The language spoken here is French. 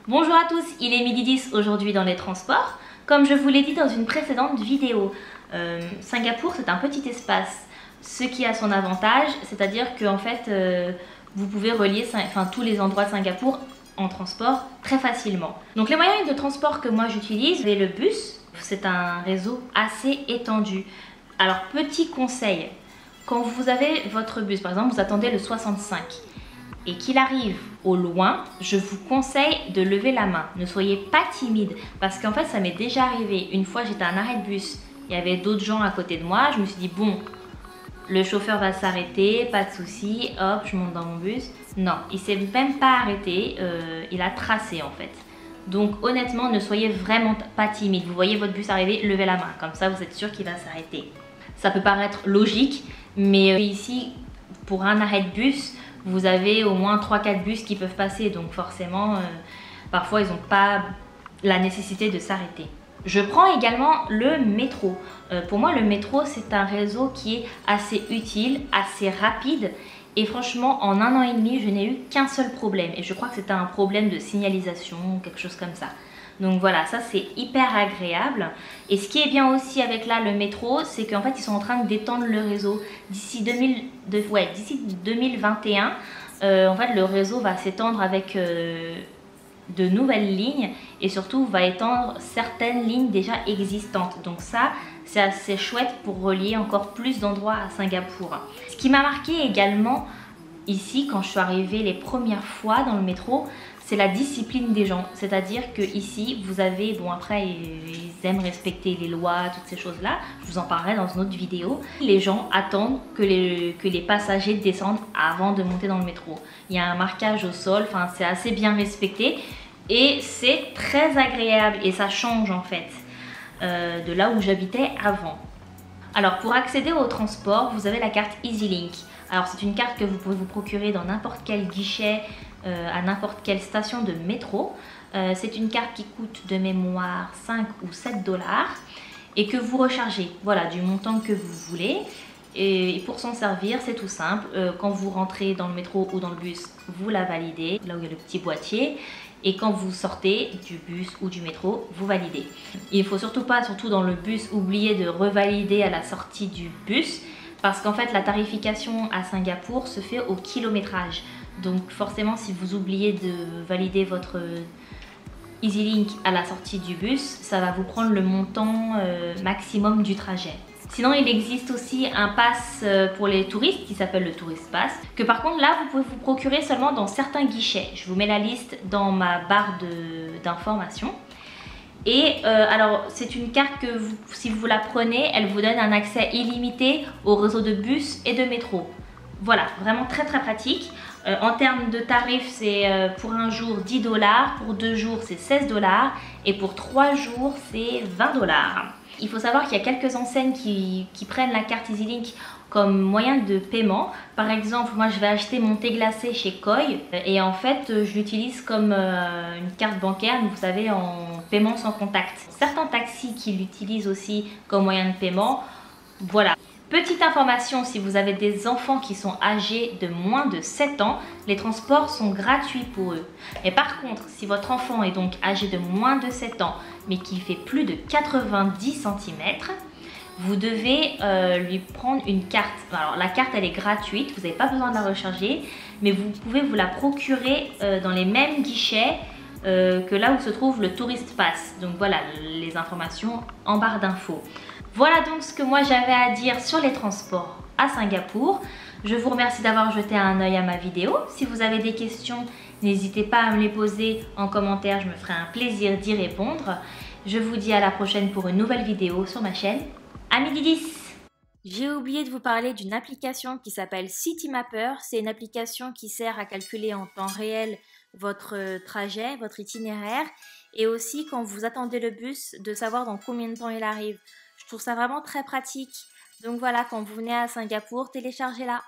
Bonjour à tous, il est midi 10 aujourd'hui dans les transports. Comme je vous l'ai dit dans une précédente vidéo, Singapour c'est un petit espace, ce qui a son avantage, c'est-à-dire que en fait, vous pouvez relier tous les endroits de Singapour en transport très facilement. Donc les moyens de transport que moi j'utilise, c'est le bus, c'est un réseau assez étendu. Alors petit conseil, quand vous avez votre bus, par exemple vous attendez le 65, et qu'il arrive au loin, je vous conseille de lever la main. Ne soyez pas timide parce qu'en fait ça m'est déjà arrivé. Une fois j'étais à un arrêt de bus, il y avait d'autres gens à côté de moi, je me suis dit bon, le chauffeur va s'arrêter, pas de souci, hop, je monte dans mon bus. Non, il s'est même pas arrêté, il a tracé en fait. Donc honnêtement, ne soyez vraiment pas timide. Vous voyez votre bus arriver, levez la main, comme ça vous êtes sûr qu'il va s'arrêter. Ça peut paraître logique, mais ici, pour un arrêt de bus, vous avez au moins 3-4 bus qui peuvent passer, donc forcément, parfois ils n'ont pas la nécessité de s'arrêter. Je prends également le métro. Pour moi, le métro, c'est un réseau qui est assez utile, assez rapide. Et franchement, en 1 an et demi, je n'ai eu qu'un seul problème. Et je crois que c'était un problème de signalisation, quelque chose comme ça. Donc voilà, ça c'est hyper agréable. Et ce qui est bien aussi avec là le métro, c'est qu'en fait ils sont en train d'étendre le réseau. D'ici 2021, en fait le réseau va s'étendre avec de nouvelles lignes et surtout va étendre certaines lignes déjà existantes. Donc ça, c'est assez chouette pour relier encore plus d'endroits à Singapour. Ce qui m'a marqué également ici quand je suis arrivée les premières fois dans le métro, c'est la discipline des gens. C'est-à-dire que ici, vous avez, bon après, ils aiment respecter les lois, toutes ces choses-là. Je vous en parlerai dans une autre vidéo. Les gens attendent que les passagers descendent avant de monter dans le métro. Il y a un marquage au sol, enfin c'est assez bien respecté. Et c'est très agréable et ça change en fait de là où j'habitais avant. Alors pour accéder au transport, vous avez la carte EasyLink. Alors c'est une carte que vous pouvez vous procurer dans n'importe quel guichet, à n'importe quelle station de métro. C'est une carte qui coûte de mémoire 5 ou 7 dollars et que vous rechargez, voilà, du montant que vous voulez. Et pour s'en servir, c'est tout simple. Quand vous rentrez dans le métro ou dans le bus, vous la validez, là où il y a le petit boîtier. Et quand vous sortez du bus ou du métro, vous validez. Il ne faut surtout pas, surtout dans le bus, oublier de revalider à la sortie du bus. Parce qu'en fait, la tarification à Singapour se fait au kilométrage. Donc forcément, si vous oubliez de valider votre EasyLink à la sortie du bus, ça va vous prendre le montant maximum du trajet. Sinon, il existe aussi un pass pour les touristes qui s'appelle le Tourist Pass, que par contre là, vous pouvez vous procurer seulement dans certains guichets. Je vous mets la liste dans ma barre d'informations. Et alors, c'est une carte que si vous la prenez, elle vous donne un accès illimité au réseau de bus et de métro. Voilà, vraiment très très pratique. En termes de tarifs, c'est pour un jour 10 dollars, pour 2 jours c'est 16 dollars et pour 3 jours c'est 20 dollars. Il faut savoir qu'il y a quelques enseignes qui prennent la carte EasyLink comme moyen de paiement. Par exemple, moi je vais acheter mon thé glacé chez Koi et en fait je l'utilise comme une carte bancaire, vous savez, en paiement sans contact. Certains taxis qui l'utilisent aussi comme moyen de paiement, voilà. Petite information, si vous avez des enfants qui sont âgés de moins de 7 ans, les transports sont gratuits pour eux. Mais par contre, si votre enfant est donc âgé de moins de 7 ans, mais qui fait plus de 90 cm, vous devez lui prendre une carte. Alors la carte elle est gratuite, vous n'avez pas besoin de la recharger, mais vous pouvez vous la procurer dans les mêmes guichets que là où se trouve le Tourist Pass. Donc voilà, les informations en barre d'infos. Voilà donc ce que moi j'avais à dire sur les transports à Singapour. Je vous remercie d'avoir jeté un œil à ma vidéo. Si vous avez des questions, n'hésitez pas à me les poser en commentaire, je me ferai un plaisir d'y répondre. Je vous dis à la prochaine pour une nouvelle vidéo sur ma chaîne. À midi 10. J'ai oublié de vous parler d'une application qui s'appelle Citymapper. C'est une application qui sert à calculer en temps réel votre trajet, votre itinéraire et aussi quand vous attendez le bus, de savoir dans combien de temps il arrive. Je trouve ça vraiment très pratique. Donc voilà, quand vous venez à Singapour, téléchargez-la.